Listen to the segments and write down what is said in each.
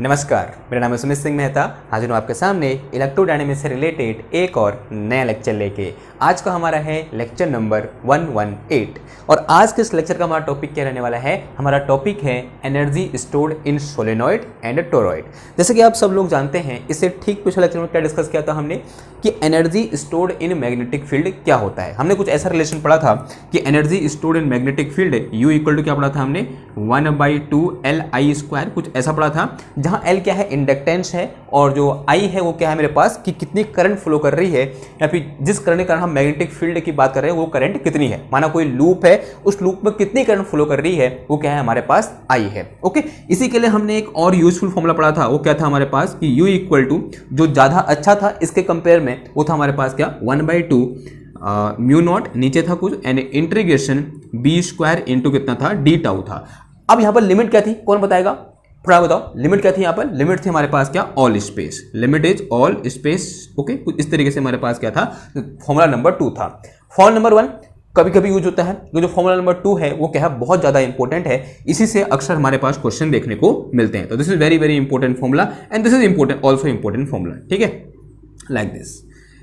नमस्कार, मेरा नाम है सुमित सिंह मेहता। हाजिर हूँ आपके सामने इलेक्ट्रोडायनेमिक्स से रिलेटेड एक और नया लेक्चर लेके। आज का हमारा है लेक्चर नंबर 118 और आज के इस लेक्चर का हमारा टॉपिक क्या रहने वाला है। हमारा टॉपिक है energy stored in solenoid and toroid. जैसे कि आप सब लोग जानते हैं, इससे ठीक पिछले लेक्चर में क्या डिस्कस किया था हमने कि energy stored in magnetic field क्या होता है। हमने कुछ ऐसा रिलेशन पढ़ा था कि energy stored in magnetic field U equal to क्या पढ़ा था हमने 1/2 Li², कुछ ऐसा पढ़ा था, जहां L क्या है इंडक्टेंस है और जो I है वो क्या है मेरे पास कि कितनी करंट फ्लो कर रही है या फिर जिस करंट के कारण हम मैग्नेटिक फील्ड की बात कर रहे हैं वो करंट कितनी है। माना कोई लूप है, उस लूप में कितनी करंट फ्लो कर रही है वो क्या है हमारे पास I है। ओके, इसी के लिए हमने एक और यूजफुल फॉर्मूला पढ़ा था, वो क्या था हमारे पास कि U इक्वल टू जो ज़्यादा अच्छा था इसके कंपेयर में वो था हमारे पास क्या 1/2 म्यू नॉट नीचे था कुछ एंड इंटीग्रेशन B² इंटू कितना था डी टाउ था। अब यहाँ पर लिमिट क्या थी, कौन बताएगा, थोड़ा बताओ लिमिट क्या थी। यहाँ पर लिमिट थी हमारे पास क्या all space, limit is all space. Okay, कुछ इस तरीके से हमारे पास क्या था फॉर्मूला नंबर 2 था। फॉर्मूला नंबर 1 कभी कभी यूज होता है, जो फॉर्मूला नंबर 2 है वो क्या है बहुत ज्यादा इंपॉर्टेंट है, इसी से अक्सर हमारे पास क्वेश्चन देखने को मिलते हैं। तो this is very very important formula and this is important also important formula. ठीक है, लाइक दिस।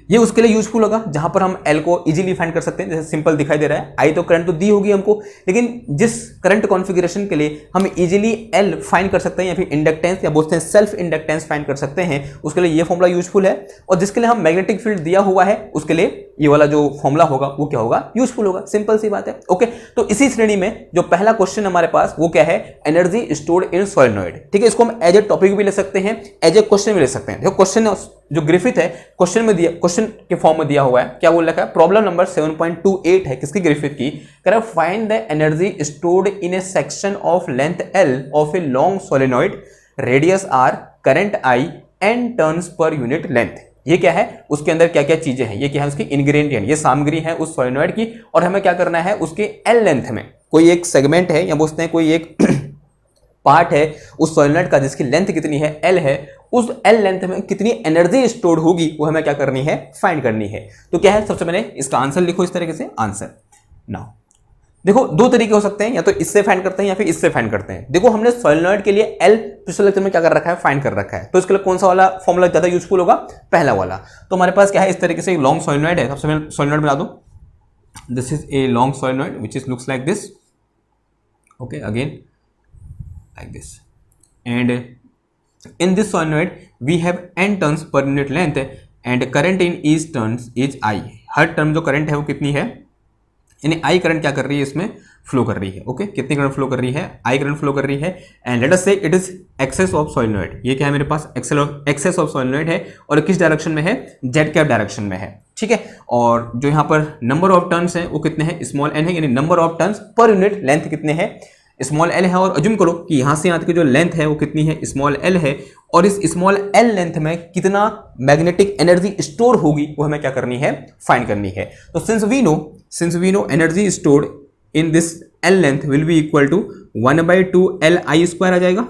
ये उसके लिए यूजफुल होगा जहां पर हम L को इजीली फाइंड कर सकते हैं। जैसे सिंपल दिखाई दे रहा है, I तो करंट तो दी होगी हमको, लेकिन जिस करंट कॉन्फ़िगरेशन के लिए हम इजीली L फाइंड कर सकते हैं या फिर इंडक्टेंस या बोलते हैं सेल्फ इंडक्टेंस फाइंड कर सकते हैं, उसके लिए ये फॉर्मूला यूजफुल है। और जिसके लिए हम मैग्नेटिक फील्ड दिया हुआ है उसके लिए ये वाला जो फॉर्मूला होगा वो क्या होगा यूजफुल होगा। सिंपल सी बात है। ओके, तो इसी श्रेणी में जो पहला क्वेश्चन हमारे पास वो क्या है एनर्जी स्टोर्ड इन सोलेनॉइड। ठीक है, इसको हम एज ए टॉपिक भी ले सकते हैं, एज ए क्वेश्चन भी ले सकते हैं। देखो क्वेश्चन जो ग्रिफिथ है क्वेश्चन में दिया, क्वेश्चन के फॉर्म में दिया हुआ है, क्या बोल रखा है, प्रॉब्लम नंबर 7.28 है किसकी, ग्रिफिथ की। कह रहा है find the energy stored in A section of length L of a long solenoid, radius R, current I and turns per unit length. ये क्या है, उसके अंदर क्या क्या चीजें हैं, ये क्या है उसकी इंग्रेडिएंट, ये सामग्री है उस सोलेनॉइड की, और हमें क्या करना है उसके L लेंथ में कोई एक सेगमेंट है या बोलते हैं कोई एक पार्ट है उस सोलेनॉइड का जिसकी लेंथ कितनी है L है, उस L लेंथ में कितनी एनर्जी स्टोर्ड होगी वो हमें क्या करनी है फाइंड करनी है। तो क्या है, सबसे पहले इसका आंसर लिखो इस तरीके से। आंसर नाउ देखो दो तरीके हो सकते हैं, या तो इससे फाइंड करते हैं या फिर इससे फाइंड करते हैं। देखो हमने सोलेनॉइड के लिए L पिछले लेक्चर में क्या कर रखा है फाइंड कर रखा है, तो इसके लिए कौन सा वाला फॉर्मूला ज्यादा यूजफुल होगा, पहला वाला। तो हमारे पास क्या है इस तरीके से लॉन्ग सोलेनॉइड है, सबसे पहले सोलेनॉइड बना दो। This is a long solenoid which is looks like this. Okay, again like this, and in this solenoid we have n turns per unit length and current in each turns is I। Her term जो current है वो कितनी है, यानी I current क्या कर रही है इसमें फ्लो कर रही है। ओके, कितनी करंट फ्लो कर रही है, I करंट फ्लो कर रही है। And let us say it is axis of solenoid. ये क्या है मेरे पास एक्सेस ऑफ सोलेनॉइड है और किस डायरेक्शन में है, जेड कैप डायरेक्शन में है। ठीक है, और जो यहाँ पर नंबर ऑफ टर्न्स है वो कितने हैं, स्मॉल n है, यानी number of turns per unit length कितने हैं, स्मॉल L है। और अज्यूम करो कि यहां से यहां तक की जो लेंथ है वो कितनी है, स्मॉल L है, और इस स्मॉल L लेंथ में कितना मैग्नेटिक एनर्जी स्टोर होगी वो हमें क्या करनी है फाइंड करनी है। तो since we know energy stored in this L length will be equal to 1/2 Li² आ जाएगा।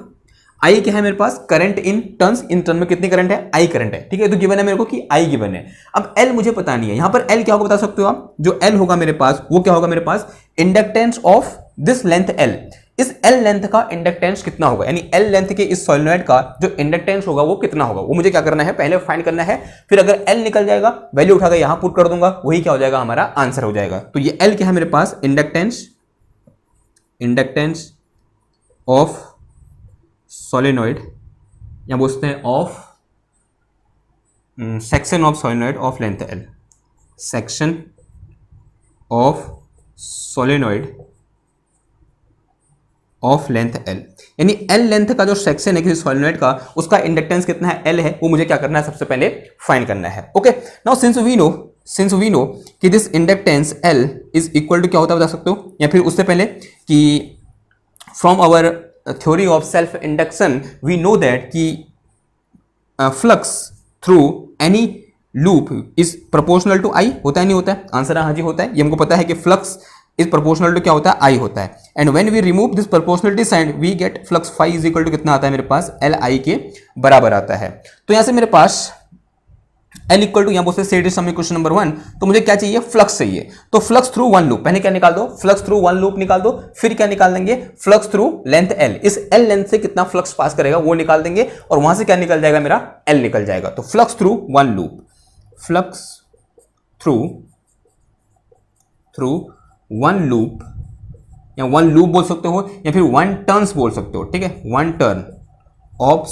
I क्या है मेरे पास, current in turns, in turn में कितनी करंट है, I करंट है। ठीक है, तो गिवन है मेरे को कि I गिवन है। अब L मुझे पता नहीं है, यहां पर L क्या होगा बता सकते हो आप, जो L होगा मेरे पास वो क्या होगा मेरे पास inductance of this length L। इस L लेंथ का इंडक्टेंस कितना होगा, यानी L लेंथ के इस सोलेनॉइड का जो इंडक्टेंस होगा वो कितना होगा, वो मुझे क्या करना है पहले फाइंड करना है। फिर अगर L निकल जाएगा वैल्यू उठाकर यहां पुट कर दूंगा, वही क्या हो जाएगा हमारा आंसर हो जाएगा। तो ये L क्या है मेरे पास, इंडक्टेंस ऑफ सोलेनॉइड या बोलते हैं of section of solenoid of length L, section of solenoid of length L, यानी L लेंथ का जो सेक्शन है किसी सोलेनॉइड का उसका इंडक्टेंस कितना है L है, वो मुझे क्या करना है सबसे पहले फाइंड करना है। Okay, now since we know कि this inductance L is equal to क्या होता है बता सकते हो, या फिर उससे पहले कि from our theory of self induction we know that कि flux through any loop is proportional to I। होता है नहीं होता है, आंसर हाँ जी होता है। ये हमको पता है कि फ्लक्स इज प्रोपोर्शनल टू क्या होता है I होता है। And when we remove this proportionality sign we get flux phi is equal to कितना आता है मेरे पास Li के बराबर आता है। तो यहां से मेरे पास एल इक्वल टू, यहाँ बोलते हैं set is some equation number 1, तो मुझे क्या चाहिए, फ्लक्स चाहिए। तो फ्लक्स थ्रू वन लूप, पहले क्या निकाल दो, फ्लक्स थ्रू वन लूप निकाल दो, फिर क्या निकाल देंगे, फ्लक्स थ्रू लेंथ एल, इस एल लेंथ से कितना फ्लक्स पास करेगा वो निकाल देंगे, और वहां से क्या निकल जाएगा, मेरा एल निकल जाएगा। तो flux through one loop, flux through one loop, या वन लूप बोल सकते हो, या फिर वन टर्न्स बोल सकते हो, ठीक है, वन टर्न ऑफ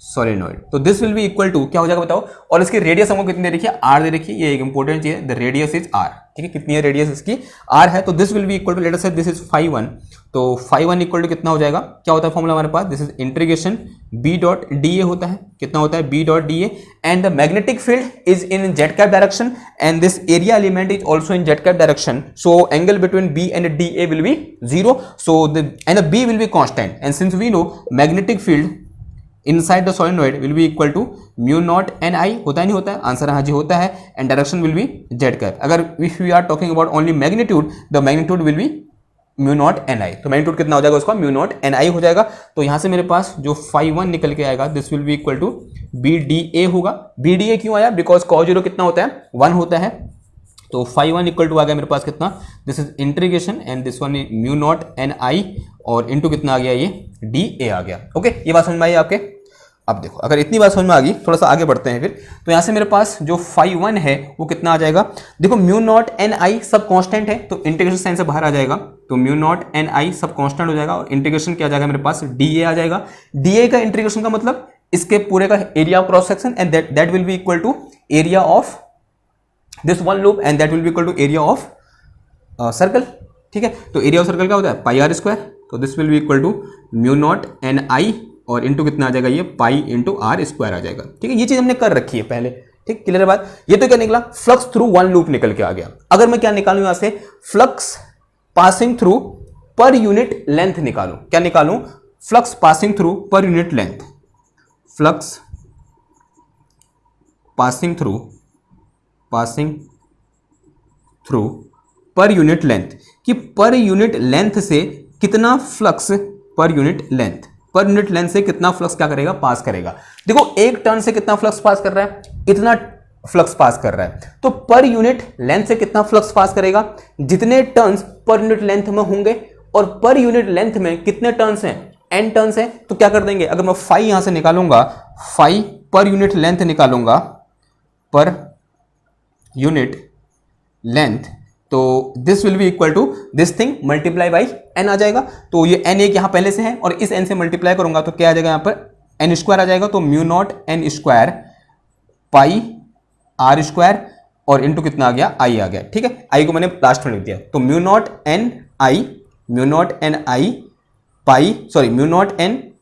सोलेनॉइड, तो this will be equal to, क्या हो जाएगा बताओ, और इसकी रेडियस हमको कितनी दे रखी है, आर दे रखी है, ये एक इंपॉर्टेंट चीज है, द रेडियस इज आर, ठीक है, कितनी है रेडियस इसकी, आर है, तो this will be equal to, let us say this is phi 1, तो फाई 1 इक्वल टू कितना हो जाएगा, क्या होता है फॉर्मूला हमारे पास, this is integration B dot D A होता है, कितना होता है, B dot D A, and the magnetic field is in Z cap direction, and this area element is also in Z cap direction, so angle between B and D A will be 0, so the B will be constant, and since we know magnetic field inside the solenoid will be equal to mu naught N आई, होता है नहीं होता है, answer हाँ जी होता है, and direction will be Z cap. अगर if we are talking about only magnitude, the magnitude will be mu naught N I, तो मैग्नीट्यूड कितना हो जाएगा उसका, म्यू नॉट एन आई हो जाएगा। तो यहां से मेरे पास जो फाई 1 निकल के आएगा, this will be equal to B D A होगा। बी डी ए क्यों आया, बिकॉज कॉस जीरो कितना होता है, 1 होता है, तो फाई 1 इक्वल टू आ गया मेरे पास कितना, this is integration and this one is mu naught N I, और इंटू कितना आ गया, ये डी ए आ गया। ओके, ये बात समझ में आई आपके। अब देखो, अगर इतनी बात समझ में आ गई, थोड़ा सा आगे बढ़ते हैं फिर, तो यहाँ से मेरे पास जो फाई 1 है वो कितना आ जाएगा, देखो म्यू नॉट एन आई सब कांस्टेंट है, तो इंटीग्रेशन साइन से बाहर आ जाएगा, तो म्यू नॉट एन आई सब कांस्टेंट हो जाएगा, और इंटीग्रेशन क्या आ जाएगा मेरे पास, डी ए आ जाएगा। डी ए का इंटीग्रेशन का मतलब इसके पूरे का area of cross section, and that will be equal to area of this one loop, and that will be equal to area of circle, ठीक है। तो एरिया ऑफ सर्कल क्या होता है, पाई आर स्क्वायर, तो this will be equal to mu naught N I, और into कितना आ जाएगा, ये पाई इंटू आर स्क्वायर आ जाएगा, ठीक है। ये चीज हमने कर रखी है पहले, ठीक, क्लियर है बात। ये तो क्या निकला, फ्लक्स थ्रू वन लूप निकल के आ गया। अगर मैं क्या निकालूं यहां से, फ्लक्स पासिंग थ्रू पर यूनिट लेंथ निकालूं, क्या निकालूं, फ्लक्स पासिंग थ्रू पर unit length, flux passing through पर यूनिट लेंथ, कि पर यूनिट लेंथ से कितना फ्लक्स, पर यूनिट लेंथ से कितना फ्लक्स क्या करेगा, पास करेगा। देखो एक टर्न से कितना फ्लक्स पास कर रहा है, इतना फ्लक्स पास कर रहा है, तो पर यूनिट लेंथ से कितना फ्लक्स पास करेगा, जितने टर्न्स पर यूनिट लेंथ में होंगे, और पर यूनिट लेंथ में कितने टर्न्स हैं, n टर्न्स हैं, तो क्या कर देंगे, अगर मैं फाई यहां से निकालूंगा, फाई पर यूनिट लेंथ निकालूंगा, पर यूनिट लेंथ, तो this will be equal to this thing multiply by n आ जाएगा। तो ये n एक यहां पहले से है, और इस n से मल्टीप्लाई करूंगा तो क्या आ जाएगा, यहां पर n स्क्वायर आ जाएगा, तो mu naught n square pi R square, और इंटू कितना आ गया, i आ गया, ठीक है। i को मैंने लास्ट में लिख दिया, तो mu naught n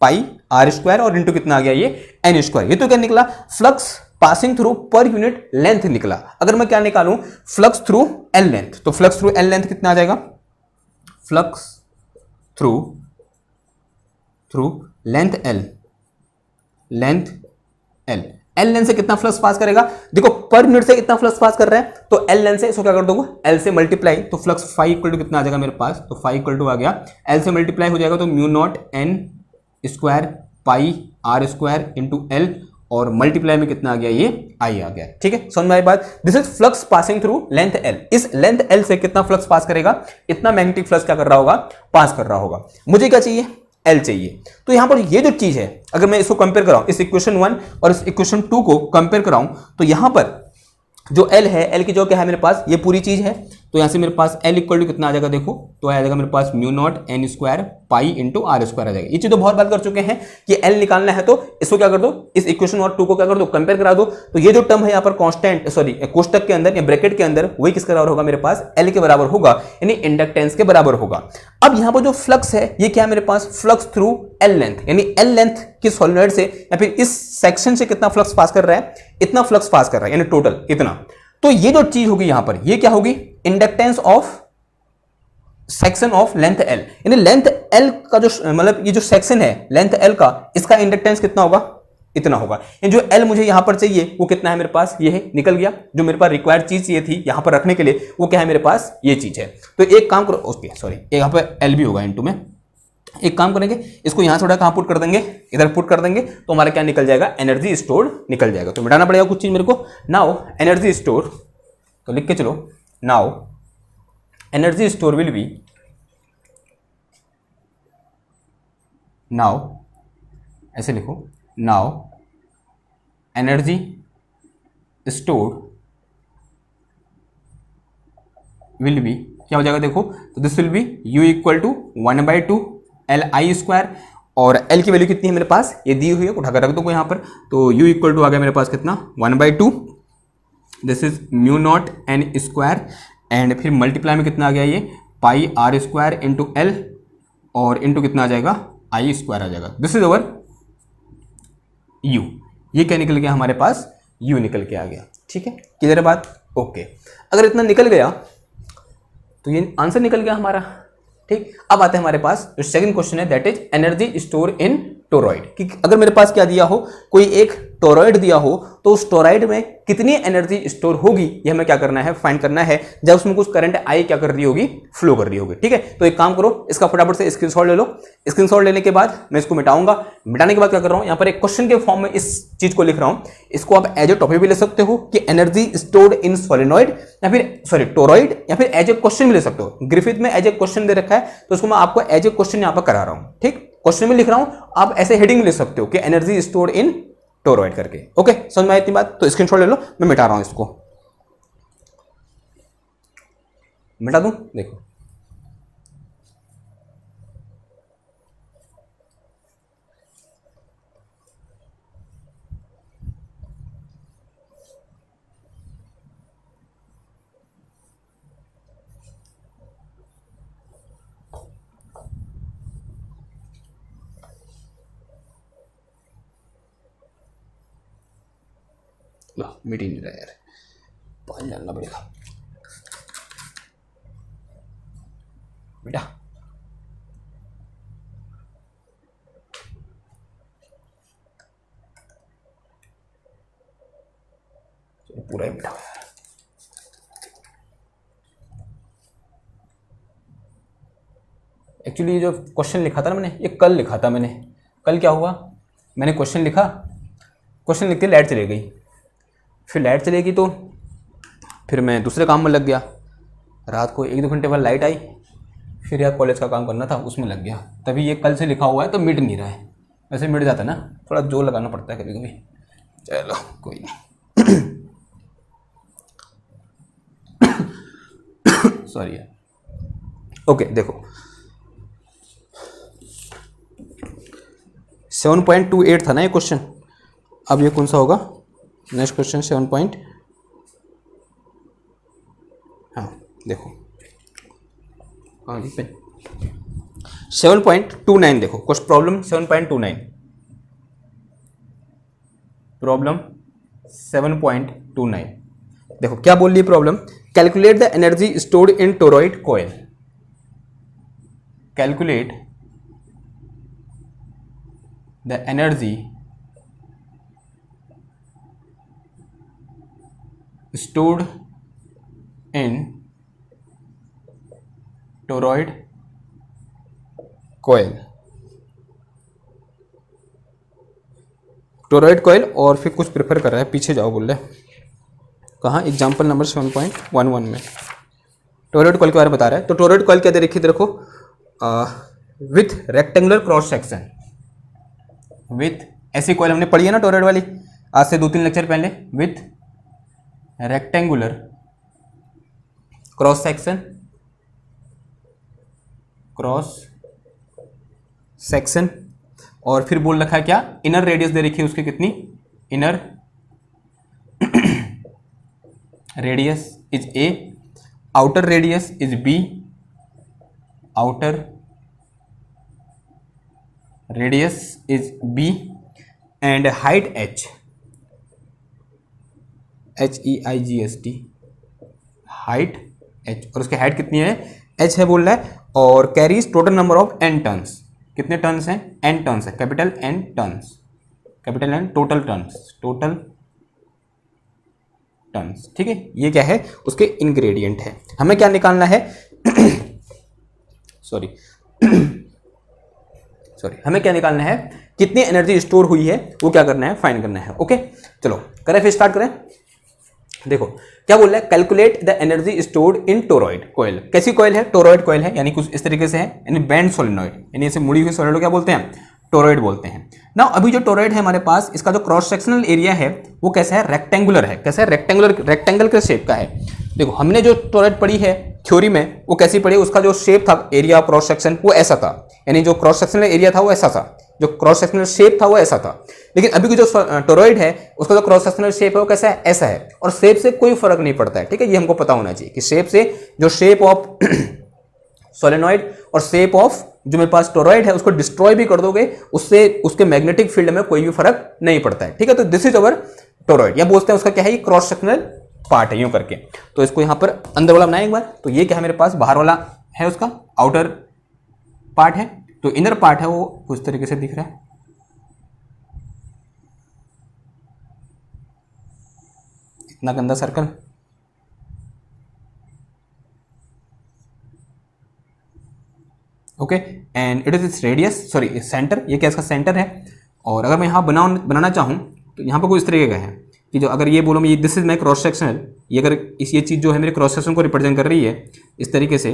pi R square, और इंटू कितना आ गया, ये n स्क्वायर। ये तो क्या निकला, फ्लक्स पासिंग थ्रू पर यूनिट लेंथ निकला। अगर मैं क्या निकालूं, फ्लक्स थ्रू एल लेंथ, तो फ्लक्स थ्रू एल लेंथ कितना आ जाएगा, flux through length L length से कितना फ्लक्स पास करेगा, देखो पर यूनिट से कितना फ्लक्स पास कर रहा है, तो एल लेंथ से इसको क्या कर दोगे, एल से मल्टीप्लाई, तो फ्लक्स फाई इक्वल टू कितना आ जाएगा मेरे पास, तो फाई इक्वल टू आ गया, एल से मल्टीप्लाई हो जाएगा, तो mu naught N square pi R square into L, और मल्टीप्लाई में कितना आ गया, ये आई आ गया, ठीक है। समझ में आई बात। This is flux passing through length L, इस लेंथ एल से कितना फ्लक्स पास करेगा, इतना मैग्नेटिक फ्लक्स क्या कर रहा होगा, पास कर रहा होगा। मुझे क्या चाहिए, एल चाहिए। तो यहां पर ये जो चीज है, अगर मैं इसको कंपेयर कराऊं, इस इक्वेशन 1 और इस इक्वेशन 2 को कंपेयर कराऊं, तो यहां पर जो एल है, एल की जो क्या है मेरे पास, ये पूरी चीज है, तो यहां से मेरे पास एल इक्वल टू कितना आ जाएगा, देखो तो आ जाएगा मेरे पास mu naught N square pi into R square आ जाएगा। ये चीज तो बहुत बात कर चुके हैं कि एल निकालना है, तो इसको क्या कर दो, इस इक्वेशन और 2 को क्या कर दो, कंपेयर करा दो, तो ये जो टर्म है यहाँ पर कांस्टेंट, सॉरी कोष्टक के अंदर या ब्रैकेट के अंदर, वही किसके बराबर होगा मेरे पास, एल के बराबर होगा, यानी इंडक्टेंस के बराबर होगा। अब यहाँ पर जो फ्लक्स है, ये क्या है मेरे पास, फ्लक्स थ्रू एल लेंथ, यानी एल लेंथ की सोलेनॉइड से या फिर इस सेक्शन से कितना फ्लक्स पास कर रहा है, इतना फ्लक्स पास कर रहा है, यानी टोटल इतना। तो ये जो चीज होगी यहां पर, ये क्या होगी, inductance of section of length L, यानी लेंथ एल का जो मतलब ये जो सेक्शन है लेंथ एल का, इसका इंडक्टेंस कितना होगा, इतना होगा। जो एल मुझे यहां पर चाहिए वो कितना है मेरे पास, ये है, निकल गया। जो मेरे पास रिक्वायर्ड चीज ये थी यहां पर रखने के लिए, वो क्या है मेरे पास, ये चीज है। तो एक काम करो, ओके सॉरी, यहां पर एल भी होगा इनटू में, एक काम करेंगे, इसको यहाँ थोड़ा कहाँ पुट कर देंगे, इधर पुट कर देंगे, तो हमारा क्या निकल जाएगा, एनर्जी स्टोर्ड निकल जाएगा। तो मिटाना पड़ेगा कुछ चीज मेरे को। नाउ एनर्जी स्टोर, तो लिख के चलो, now energy store will be, now ऐसे लिखो, now energy stored will be, क्या हो जाएगा देखो, तो this will be U equal to 1/2 Li², और L की वैल्यू कितनी है मेरे पास, ये दी हुई है, उठाकर रख दो यहाँ पर, तो U इक्वल टू आ गया मेरे पास कितना, 1/2, दिस इज μ0n², एंड फिर मल्टीप्लाई में कितना आ गया ये, πr² इंटू L, और इंटू कितना आ जाएगा, I² आ जाएगा। दिस इज अवर U, ये क्या निकल गया हमारे पास, U निकल के आ गया। ठीक है, क्लियर है बात, ओके। अगर इतना निकल गया तो ये आंसर निकल गया हमारा। ठीक, अब आते हैं हमारे पास जो सेकंड क्वेश्चन है, that is energy store in toroid. कि अगर मेरे पास क्या दिया हो, कोई एक टोरॉइड दिया हो, तो उस टोरॉइड में कितनी एनर्जी स्टोर होगी, ये हमें क्या करना है, फाइंड करना है, जब उसमें कुछ करंट आई क्या कर रही होगी, फ्लो कर रही होगी। ठीक है, तो एक काम करो, इसका फटाफट से स्क्रीनशॉट ले लो। स्क्रीनशॉट लेने के बाद मैं इसको मिटाऊंगा। मिटाने के बाद क्या कर रहा हूं, यहाँ पर एक क्वेश्चन के फॉर्म में इस चीज को लिख रहा हूं। इसको आप एज ए टॉपिक भी ले सकते हो कि एनर्जी स्टोर्ड इन सोलेनॉइड, या फिर सॉरी टोरॉइड, या फिर एज ए क्वेश्चन भी ले सकते हो। ग्रिफिथ में एज ए क्वेश्चन दे रखा है, तो उसको मैं आपको एज ए क्वेश्चन यहाँ पर करा रहा हूँ। ठीक, क्वेश्चन में लिख रहा हूं, आप ऐसे हेडिंग ले सकते हो कि एनर्जी स्टोर्ड इन टोरॉइड करके। ओके, समझ में आई इतनी बात, तो स्क्रीनशॉट ले लो, मैं मिटा रहा हूं, इसको मिटा दूं, देखो मिट ही नहीं रहा यार, पानी डालना पड़ेगा। बेटा पूरा ही मिटा हुआ है। एक्चुअली जो क्वेश्चन लिखा था ना मैंने, ये कल लिखा था मैंने। कल क्या हुआ, मैंने क्वेश्चन लिखा, क्वेश्चन लिखते लाइट चली गई, फिर लाइट चलेगी तो फिर मैं दूसरे काम में लग गया। रात को 1-2 घंटे बाद लाइट आई, फिर यार कॉलेज का काम करना था, उसमें लग गया। तभी ये कल से लिखा हुआ है, तो मिट नहीं रहा है। वैसे मिट जाता है ना, थोड़ा जोर लगाना पड़ता है कभी कभी। चलो कोई नहीं, सॉरी यार। ओके देखो, 7.28 था ना ये क्वेश्चन। अब ये कौन सा होगा, नेक्स्ट क्वेश्चन 7. हाँ देखो, हाँ 7.29 देखो, कुछ प्रॉब्लम 7.29, प्रॉब्लम 7.29 देखो क्या बोल रही है problem. Calculate the energy stored in toroid coil, calculate the energy stored in toroid coil, toroid coil, और फिर कुछ प्रेफर कर रहा है, पीछे जाओ बोल रहे, कहाँ, एग्जाम्पल नंबर 7.11 में टोरॉइड कॉइल के बारे में बता रहा है। तो टोरॉइड कॉइल क्या दे रखी है, देखो, with rectangular cross section, with, ऐसी कॉइल हमने पढ़ी है ना टोरॉइड वाली, आज से 2-3 लेक्चर पहले, with rectangular cross section, cross section, और फिर बोल रखा है क्या, इनर रेडियस दे रखी है उसकी कितनी, inner radius is A, outer radius is B, outer radius is B, and height H, HEIGHT, height h, और उसकी हाइट कितनी है, h है बोल रहा है, और carries total number of n turns, कितने टर्न्स हैं, n टर्न्स है, capital N turns, capital N, total turns, total turns. ठीक है, ये क्या है, उसके इंग्रेडिएंट है। हमें क्या निकालना है, सॉरी सॉरी, हमें क्या निकालना है, कितनी एनर्जी स्टोर हुई है वो क्या करना है, फाइंड करना है। ओके चलो करें, फिर स्टार्ट करें। देखो क्या बोल रहा है, calculate the energy stored in toroid coil. कैसी कॉइल है, टोरॉइड कॉइल है, यानी कुछ इस तरीके से है, यानी बैंड सोलेनॉइड, यानी ऐसे मुड़ी हुई सोलेनॉइड को क्या बोलते हैं, टोरॉइड बोलते हैं ना। अभी जो टोरॉइड है हमारे पास, इसका जो क्रॉस सेक्शनल एरिया है वो कैसा है, रेक्टेंगुलर है। कैसा है, रेक्टेंगल के शेप का है। देखो हमने जो टोरॉइड पढ़ी है थ्योरी में वो कैसी पढ़ी, उसका जो शेप था, एरिया ऑफ क्रॉस सेक्शन वो ऐसा था, यानी जो क्रॉस सेक्शनल एरिया था वो ऐसा था, जो क्रॉस सेक्शनल शेप था वो ऐसा था। लेकिन अभी की जो टोरॉइड है उसका जो क्रॉस सेक्शनल शेप है वो कैसा है, ऐसा है। और शेप से कोई फर्क नहीं पड़ता है, ठीक है, ये हमको पता होना चाहिए कि शेप से, जो शेप ऑफ सोलेनॉइड और शेप ऑफ जो मेरे पास टोरॉइड है उसको डिस्ट्रॉय भी कर दोगे, उससे उसके मैग्नेटिक फील्ड में कोई भी फर्क नहीं पड़ता है, ठीक है। तो दिस इज अवर टोरॉइड, या बोलते हैं उसका क्या है, ये क्रॉस सेक्शनल पार्ट है यूं करके। तो इसको यहां पर अंदर वाला बनाए एक बार, तो ये क्या है मेरे पास, बाहर वाला है, उसका आउटर पार्ट है। तो इनर पार्ट है वो कुछ तरीके से दिख रहा है, इतना गंदा circle. Okay and it is its radius, sorry centre, ये क्या इसका सेंटर है। और अगर मैं यहाँ बनाना चाहूँ तो यहाँ पर कुछ इस तरीके का है कि जो अगर ये बोलो मैं, this is my cross sectional, ये अगर ये चीज़ जो है मेरे क्रॉस सेक्शन को रिप्रेजेंट कर रही है इस तरीके से,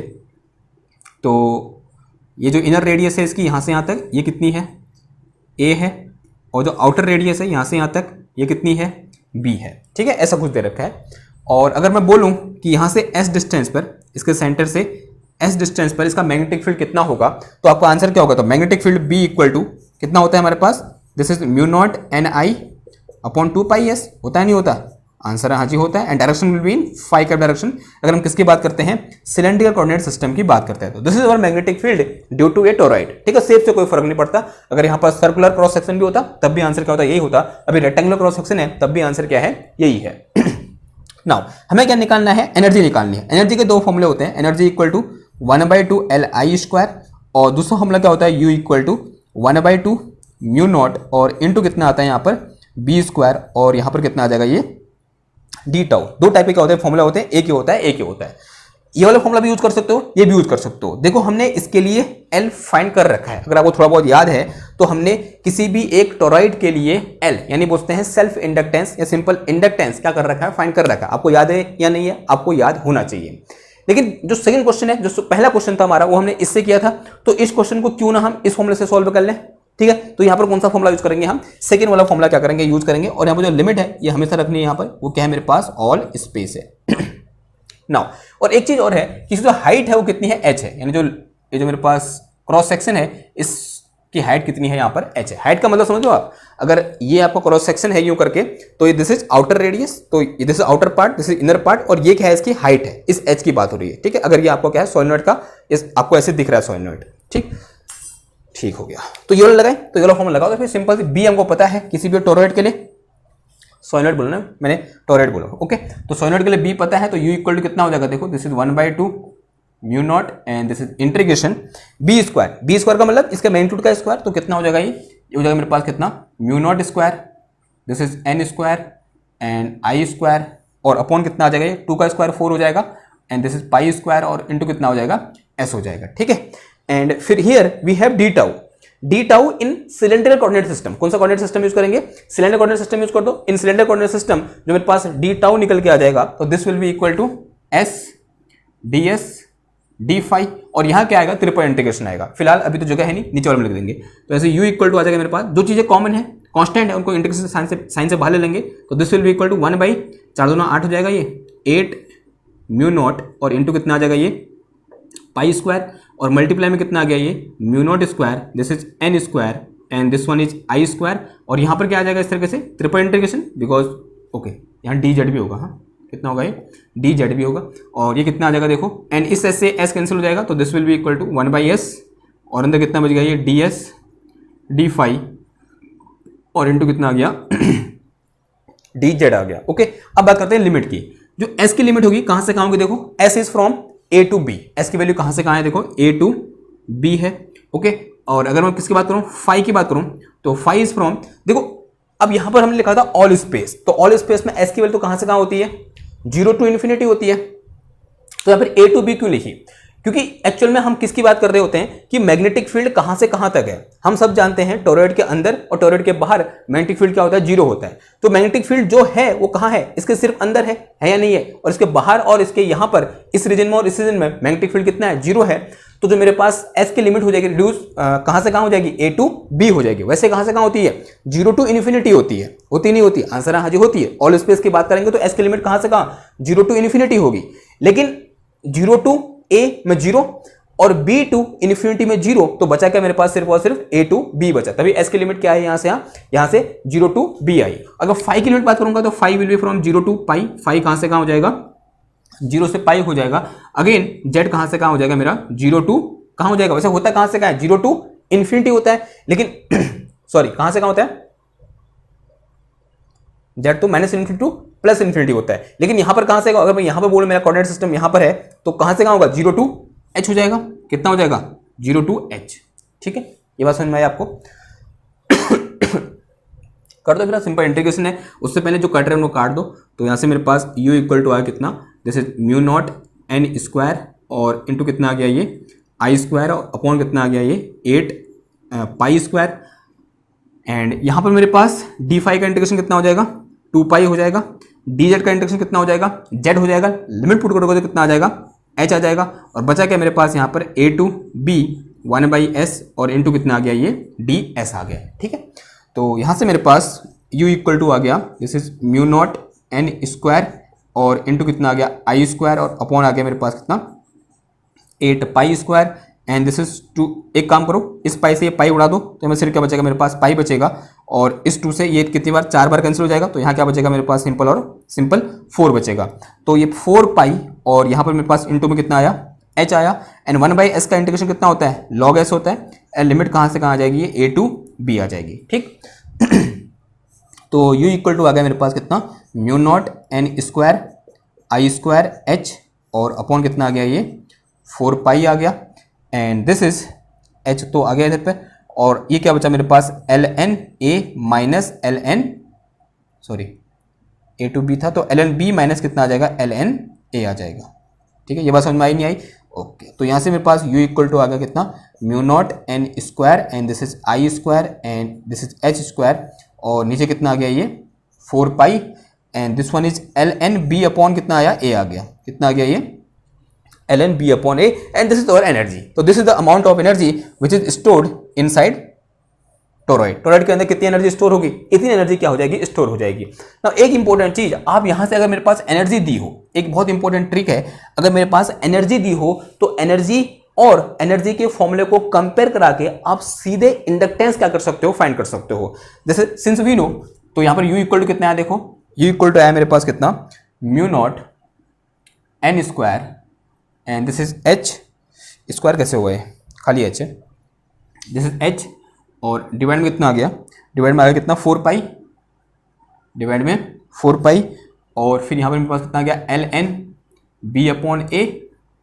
तो ये जो इनर रेडियस है इसकी यहाँ से यहाँ तक ये कितनी है, ए है, और जो आउटर रेडियस है यहाँ से यहाँ तक ये कितनी है, बी है, ठीक है, ऐसा कुछ दे रखा है। और अगर मैं बोलूँ कि यहाँ से एस डिस्टेंस पर, इसके सेंटर से एस डिस्टेंस पर इसका मैग्नेटिक फील्ड कितना होगा, तो आपका आंसर क्या होगा, तो magnetic field B equal to कितना होता है हमारे पास, this is mu naught N I upon 2 pi S, होता है नहीं होता, आंसर हाँ जी होता है। And direction will be in phi का डायरेक्शन। अगर हम किसकी बात करते हैं, सिलेंड्रिकल कोऑर्डिनेट सिस्टम की बात करते हैं, तो this is our magnetic field due to a toroid, ठीक है। शेप से कोई फर्क नहीं पड़ता, अगर यहाँ पर सर्कुलर क्रॉस सेक्शन भी होता तब भी आंसर क्या होता, यही होता। अभी रेक्टेंगुलर क्रॉस सेक्शन है तब भी आंसर क्या है, यही है। नाउ हमें क्या निकालना है, एनर्जी निकालनी है। एनर्जी के दो फॉर्मूले होते हैं, energy equal to 1/2 LI square, और दूसरा फॉर्मूला क्या होता है, U equal to 1/2 mu naught, और इनटू कितना आता है यहाँ पर बी स्क्वायर, और यहाँ पर कितना आ जाएगा ये डी टाउ। दो टाइप के होते हैं फॉर्मूला होते हैं, एक ही होता है, एक ही होता है। ये वाला फॉर्मूला भी यूज कर सकते हो, ये भी यूज कर सकते हो। देखो हमने इसके लिए एल फाइंड कर रखा है, अगर आपको थोड़ा बहुत याद है तो हमने किसी भी एक टोरॉइड के लिए एल यानी बोलते हैं सेल्फ इंडक्टेंस या सिंपल इंडक्टेंस क्या कर रखा है, फाइंड कर रखा है। आपको याद है या नहीं है, आपको याद होना चाहिए। लेकिन जो सेकंड क्वेश्चन है, जो पहला क्वेश्चन था हमारा, वो हमने इससे किया था, तो इस क्वेश्चन को क्यों ना हम इस फॉर्मूले से सॉल्व कर लें, ठीक है। तो यहाँ पर कौन सा फॉर्मूला यूज करेंगे, हम सेकंड वाला फॉर्मूला क्या करेंगे, यूज करेंगे। और यहाँ पर जो लिमिट है ये हमेशा रखनी है यहाँ पर, वो क्या है मेरे पास, ऑल स्पेस है। नाउ और एक चीज और है कि जो हाइट है वो कितनी है, एच है, यानी जो ये जो मेरे पास क्रॉस सेक्शन है इसकी हाइट कितनी है, यहाँ पर एच है। हाइट का मतलब समझो आप, अगर ये आपका क्रॉस सेक्शन है यूं करके, तो ये दिस इज आउटर रेडियस, तो ये this is outer part, this is inner part, और ये क्या है, इसकी हाइट है, इस एच की बात हो रही है, ठीक है। अगर ये आपको क्या है सोलेनॉइड का, इस आपको ऐसे दिख रहा है सोलेनॉइड, ठीक हो गया। तो ये वाला लगाए, तो ये वाला फॉर्मूला लगाओ, तो फिर सिंपल सी बी हमको पता है किसी भी टोरॉइड के लिए, सोलेनॉइड बोला ना मैंने, टोरॉइड बोला, ओके। तो सोलेनॉइड के लिए बी पता है, तो यू इक्वल टू कितना हो जाएगा, देखो this is 1/2 mu naught and this is integration B square. B square का मतलब इसके मैग्नीट्यूड का स्क्वायर, तो कितना हो जाएगा, ये हो जाएगा मेरे पास कितना, mu not square, this is an square and I square, और अपॉन कितना आ जाएगा, ये 2 का स्क्वायर 4 हो जाएगा, and this is pi square, और इंटू कितना हो जाएगा, एस हो जाएगा, ठीक है। एंड फिर here we have D tau, D tau in cylindrical coordinate system. कौन सा कोऑर्डिनेट सिस्टम यूज करेंगे, सिलेंडर कोऑर्डिनेट सिस्टम यूज कर दो। इन सिलेंडर कोऑर्डिनेट सिस्टम जो मेरे पास डी टाउ निकल के आ जाएगा, तो this will be equal to S D S D phi, और यहाँ क्या आएगा, ट्रिपल इंटीग्रेशन आएगा। फिलहाल अभी तो जगह है नहीं, नीचे वाले में लिख देंगे, तो ऐसे यू इक्वल टू आ जाएगा मेरे पास। जो चीजें कॉमन है, कांस्टेंट है, उनको इंटीग्रेशन साइन से बाहर ले लेंगे, तो this will be equal to 1/4 दूना 8 हो जाएगा, ये 8 म्यू नॉट, और इंटू कितना आ जाएगा, ये पाई स्क्वायर, और मल्टीप्लाई में कितना आ गया, ये mu naught square, this is an square and this one is I square, और यहाँ पर क्या आ जाएगा इस तरीके से ट्रिपल इंटीग्रेशन, बिकॉज ओके यहाँ डी जेड भी होगा, हाँ कितना होगा, ये डी जेड भी होगा, और ये कितना आ जाएगा देखो, एंड इस एस से एस कैंसिल हो जाएगा, तो this will be equal to 1/s, और अंदर कितना बच गया, ये डी एस डी फाई, और इंटू कितना आ गया, डी जेड आ गया, ओके। अब बात करते हैं लिमिट की। जो एस की लिमिट होगी कहाँ से कहाँ होगी, देखो s is from a to b, s की वैल्यू कहाँ से कहाँ है, देखो ए टू बी है, ओके। और अगर मैं किसकी बात करूँ, फाई की बात करूँ, तो फाई इज फ्रॉम, देखो अब यहां पर हमने लिखा था ऑल स्पेस, तो ऑल स्पेस में एस की वैल्यू तो कहां से कहां होती है, 0 to इन्फिनिटी होती है। तो यहां पर ए टू बी क्यों लिखी, क्योंकि एक्चुअल में हम किसकी बात कर रहे होते हैं कि मैग्नेटिक फील्ड कहां से कहां तक है। हम सब जानते हैं टोरॉइड के अंदर और टोरॉइड के बाहर मैग्नेटिक फील्ड क्या होता है, जीरो होता है। तो मैग्नेटिक फील्ड जो है वो कहां है, इसके सिर्फ अंदर है या नहीं है, और इसके बाहर और इसके यहां पर इस रीजन में और इस रीजन में मैग्नेटिक फील्ड कितना है, जीरो है। तो जो मेरे पास एस की लिमिट हो जाएगी रिड्यूस कहां से कहां हो जाएगी, ए टू बी हो जाएगी। वैसे कहां से कहां होती है, जीरो टू इन्फिनिटी होती है, होती नहीं होती, आंसर हाजी होती है। ऑल स्पेस की बात करेंगे तो एस की लिमिट कहां से कहां, जीरो टू इन्फिनिटी होगी। लेकिन जीरो टू ए में जीरो और बी टू इन्फिनिटी में जीरो, तो बचा क्या मेरे पास, सिर्फ और सिर्फ ए टू बी बचा। तभी एस की लिमिट क्या है, यहां से जीरो टू बी आई। अगर फाई की लिमिट बात करूंगा तो phi will be from zero to pi, phi कहां से कहां हो जाएगा, जीरो से पाई हो जाएगा। अगेन जेड कहां से कहां हो जाएगा मेरा, जीरो टू कहां हो जाएगा, वैसे होता है कहां से कहां है, जीरो टू इन्फिनिटी होता है, लेकिन सॉरी कहां से कहां होता है, जेड तो minus infinity two plus infinity होता है। लेकिन यहां पर कहां से, अगर मैं यहां पर बोलूं मेरा कोऑर्डिनेट सिस्टम यहां पर है, तो कहां से कहां होगा, जीरो टू एच हो जाएगा। कितना हो जाएगा, जीरो टू एच। ठीक है, ये बात समझ में आई आपको। कर दो फिर, सिंपल इंटीग्रेशन है, उससे पहले जो कट रहे हैं वो काट दो। तो यहां से मेरे पास u इक्वल टू आया कितना, जैसे म्यू नॉट एन स्क्वायर और इंटू कितना आ गया ये आई स्क्वायर, और अपॉन कितना आ गया ये 8 पाई स्क्वायर। एंड यहां पर मेरे पास डी फाई का इंटीग्रेशन कितना हो जाएगा, 2 पाई हो जाएगा। डी जेड का इंटीग्रेशन कितना हो जाएगा, जेड हो जाएगा। लिमिट पुट करोगे तो कितना आ जाएगा, एच आ जाएगा। और बचा क्या मेरे पास यहाँ पर ए टू बी 1/s और इंटू कितना आ गया ये डी एस आ गया। ठीक है, तो यहाँ से मेरे पास u इक्वल टू आ गया, this is mu naught N square और इंटू कितना आ गया आई स्क्वायर, और अपॉन आ गया मेरे पास कितना 8 pi square. And this is 2, एक काम करो, इस पाई से ये पाई उड़ा दो तो हमें सिर्फ क्या बचेगा, मेरे पास पाई बचेगा। और इस 2 से ये कितनी बार, 4 बार कैंसिल हो जाएगा, तो यहाँ क्या बचेगा मेरे पास, सिंपल और सिंपल 4 बचेगा। तो ये 4 पाई और यहाँ पर मेरे पास इंटू में कितना आया, h आया। एंड 1/s का इंटीग्रेशन कितना होता है, log s होता है। एंड लिमिट कहाँ से कहाँ आ जाएगी, ये a टू b आ जाएगी। ठीक तो u इक्वल टू आ गया मेरे पास कितना, म्यू नॉट एन स्क्वायर आई स्क्वायर h और अपॉन कितना आ गया ये 4 पाई आ गया। एंड दिस इज h तो आ गया इधर पे, और ये क्या बचा मेरे पास, L N A minus L N, sorry A to B था, तो एल एन बी माइनस कितना आ जाएगा, एल एन ए आ जाएगा। ठीक है, ये बात समझ में आई नहीं आई, ओके। तो यहाँ से मेरे पास u इक्वल टू आ गया कितना, mu naught N square and this is I square and this is H square, और नीचे कितना आ गया ये 4 pi and this one is L N B upon कितना आया, ए आ गया। कितना आ गया ये L N B upon A, and this is our energy. तो this is the amount of energy which is stored inside toroid. Toroid के अंदर कितनी एनर्जी स्टोर होगी, इतनी एनर्जी क्या हो जाएगी, स्टोर हो जाएगी। नाउ एक इंपॉर्टेंट चीज, आप यहां से अगर मेरे पास एनर्जी दी हो, एक बहुत इंपॉर्टेंट ट्रिक है, अगर मेरे पास एनर्जी दी हो तो एनर्जी और एनर्जी के फॉर्मूले को कंपेयर करा के आप सीधे इंडक्टेंस क्या कर सकते हो, फाइंड कर सकते हो। जैसे सिंस वी नो, तो यहां पर u इक्वल टू कितना आया, देखो u इक्वल टू आया मेरे पास कितना, mu naught N square and this is H square, कैसे हुआ है, खाली एच है, दिस इज एच, और डिवाइड में कितना आ गया, डिवाइड में आ गया कितना 4 पाई, डिवाइड में 4 पाई, और फिर यहाँ पर मेरे पास कितना आ गया एल एन बी अपॉन ए,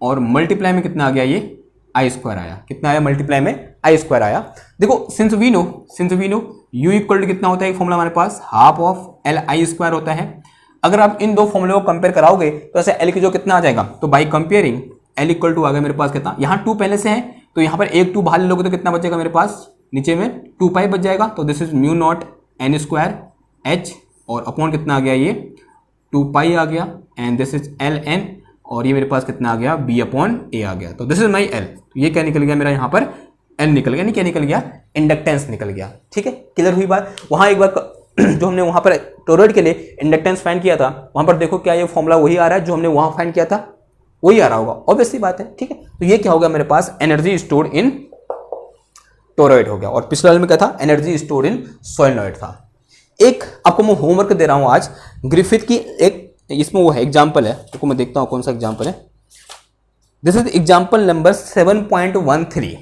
और मल्टीप्लाई में कितना आ गया ये आई स्क्वायर आया। कितना आया, मल्टीप्लाई में आई स्क्वायर आया। देखो since we know u equal to कितना होता है, एक फॉर्मूला हमारे पास half of L I square होता है। अगर आप इन दो फॉर्मूले को कंपेयर कराओगे तो ऐसे एल की जो कितना आ जाएगा, तो by comparing L equal to आ गया मेरे पास कितना, यहाँ 2 पहले से है तो यहाँ पर एक 2 बाहर ले लोगे तो कितना बचेगा मेरे पास, नीचे में 2 पाई बच जाएगा। तो this is mu naught N square h, और अपॉन कितना आ गया ये 2 पाई आ गया, and this is L n, और ये मेरे पास कितना आ गया बी अपॉन ए आ गया। तो दिस इज माई एल। तो ये क्या निकल गया मेरा, यहाँ पर एल निकल गया, नहीं क्या निकल गया, इंडक्टेंस निकल गया। ठीक है, क्लियर हुई बात। वहाँ एक बार जो हमने वहाँ पर टोरॉइड के लिए इंडक्टेंस फाइंड किया था, वहाँ पर देखो क्या ये फॉर्मूला वही आ रहा है जो हमने वहाँ फाइंड किया था, वही आ रहा होगा, ऑब्वियसली बात है। ठीक है, तो ये क्या होगा मेरे पास, एनर्जी स्टोर्ड इन टोरॉइड हो गया, और पिछले वाले में क्या था, एनर्जी स्टोर्ड इन सोलेनॉइड था। एक आपको मैं होमवर्क दे रहा हूँ आज, ग्रिफिथ की एक, इसमें वो है एग्जाम्पल है, तो मैं देखता हूँ कौन सा एग्जाम्पल है। This is example number 7.13।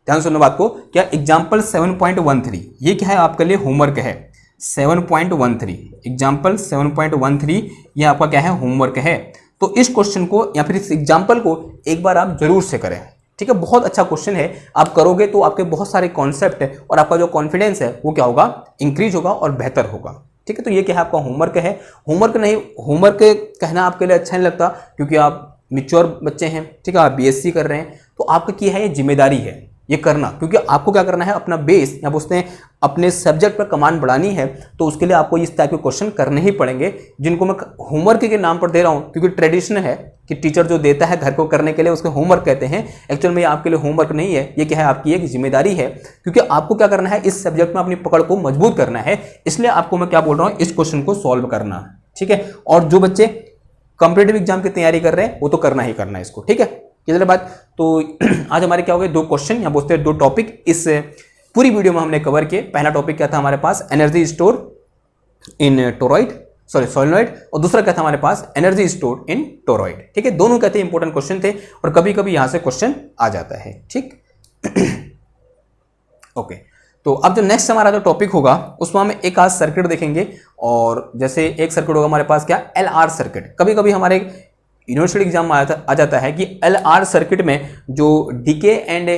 ध्यान सुनो बात को, क्या एग्जाम्पल 7.13, ये क्या है आपके लिए होमवर्क है। 7.13 एग्जाम्पल 7.13 ये आपका क्या है, होमवर्क है। तो इस क्वेश्चन को या फिर इस एग्जाम्पल को एक बार आप जरूर से करें। ठीक है, बहुत अच्छा क्वेश्चन है, आप करोगे तो आपके बहुत सारे कॉन्सेप्ट है और आपका जो कॉन्फिडेंस है वो क्या होगा, इंक्रीज होगा और बेहतर होगा। ठीक है, तो ये क्या है आपका होमवर्क है। होमवर्क नहीं, होमवर्क कहना आपके लिए अच्छा नहीं लगता क्योंकि आप मैच्योर बच्चे हैं, ठीक है, आप बीएससी कर रहे हैं, तो आपका क्या है, ये जिम्मेदारी है ये करना, क्योंकि आपको क्या करना है, अपना बेस या बोलते हैं अपने सब्जेक्ट पर कमांड बढ़ानी है, तो उसके लिए आपको इस टाइप के क्वेश्चन करने ही पड़ेंगे, जिनको मैं होमवर्क के नाम पर दे रहा हूँ, क्योंकि ट्रेडिशन है कि टीचर जो देता है घर को करने के लिए उसको होमवर्क कहते हैं। एक्चुअल में ये आपके लिए होमवर्क नहीं है, ये क्या है, आपकी एक जिम्मेदारी है, क्योंकि आपको क्या करना है, इस सब्जेक्ट में अपनी पकड़ को मजबूत करना है, इसलिए आपको मैं क्या बोल रहा हूँ, इस क्वेश्चन को सॉल्व करना, ठीक है। और जो बच्चे कॉम्पिटेटिव एग्जाम की तैयारी कर रहे हैं वो तो करना ही करना है इसको, ठीक है। क्लियर बात। तो आज हमारे क्या हो गए, 2 क्वेश्चन या बोलते हैं 2 टॉपिक इस पूरी वीडियो में हमने कवर किए। पहला टॉपिक क्या था हमारे पास, energy store in toroid, sorry solenoid, और दूसरा क्या था हमारे पास, एनर्जी स्टोर इन टोरॉइड, ठीक है। दोनों कहते हैं इंपॉर्टेंट क्वेश्चन थे, और कभी कभी यहां से क्वेश्चन आ जाता है, ठीक। ओके, तो अब जो नेक्स्ट हमारा जो टॉपिक होगा उसमें हम एक आध सर्किट देखेंगे, और जैसे एक सर्किट होगा हमारे पास क्या, LR सर्किट। कभी कभी हमारे यूनिवर्सिटी एग्जाम में आ जाता है कि LR सर्किट में जो decay and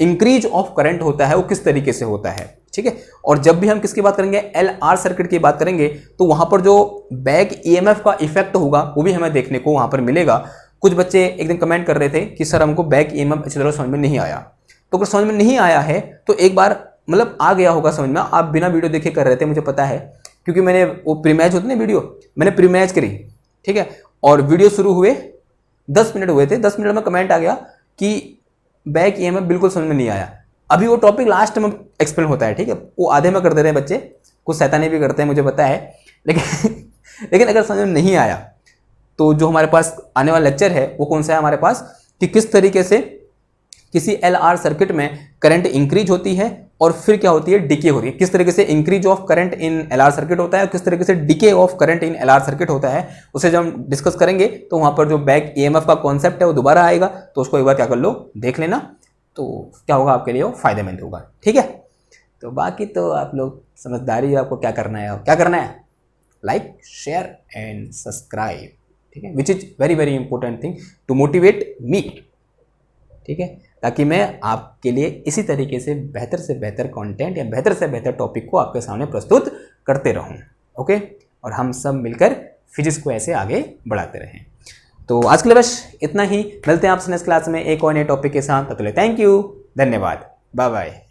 increase of current होता है वो किस तरीके से होता है, ठीक है। और जब भी हम किसकी बात करेंगे, LR सर्किट की बात करेंगे, तो वहां पर जो बैक EMF का इफेक्ट होगा वो भी हमें देखने को वहां पर मिलेगा। कुछ बच्चे एक दिन कमेंट कर रहे थे कि सर हमको बैक EMF अच्छी तरह समझ में नहीं आया। तो अगर समझ में नहीं आया है तो एक बार मतलब आ गया होगा समझ में, आप बिना वीडियो देखे कर रहे थे, मुझे पता है, क्योंकि मैंने वो प्रीमैच होती ना वीडियो, मैंने प्रीमैच करी, ठीक है, और वीडियो शुरू हुए 10 मिनट हुए थे, 10 मिनट में कमेंट आ गया कि बैक EMF बिल्कुल समझ में नहीं आया। अभी वो टॉपिक लास्ट में एक्सप्लेन होता है, ठीक है, वो आधे में कर देते हैं बच्चे, कुछ शैतानी भी करते हैं मुझे पता है, लेकिन अगर समझ में नहीं आया तो जो हमारे पास आने वाला लेक्चर है वो कौन सा है हमारे पास, कि किस तरीके से किसी LR सर्किट में करंट इंक्रीज होती है और फिर क्या होती है, डिके होती है, किस तरीके से increase of current in LR circuit होता है, किस तरीके से decay of current in LR circuit होता है, उसे जब हम डिस्कस करेंगे तो वहां पर जो बैक EMF का कॉन्सेप्ट है वो दोबारा आएगा, तो उसको एक बार क्या कर लो, देख लेना, तो क्या होगा आपके लिए, वो फायदेमंद होगा, ठीक है। तो बाकी तो आप लोग समझदारी, आपको क्या करना है, क्या करना है, लाइक शेयर एंड सब्सक्राइब, ठीक है, which is very very important thing to motivate me, ठीक है, ताकि मैं आपके लिए इसी तरीके से बेहतर कंटेंट या बेहतर से बेहतर टॉपिक को आपके सामने प्रस्तुत करते रहूं, ओके, और हम सब मिलकर फिजिक्स को ऐसे आगे बढ़ाते रहें। तो आज के लिए बस इतना ही, मिलते हैं आपसे नेक्स्ट क्लास में एक और नए टॉपिक के साथ। तब तक थैंक यू, धन्यवाद, बाय बाय।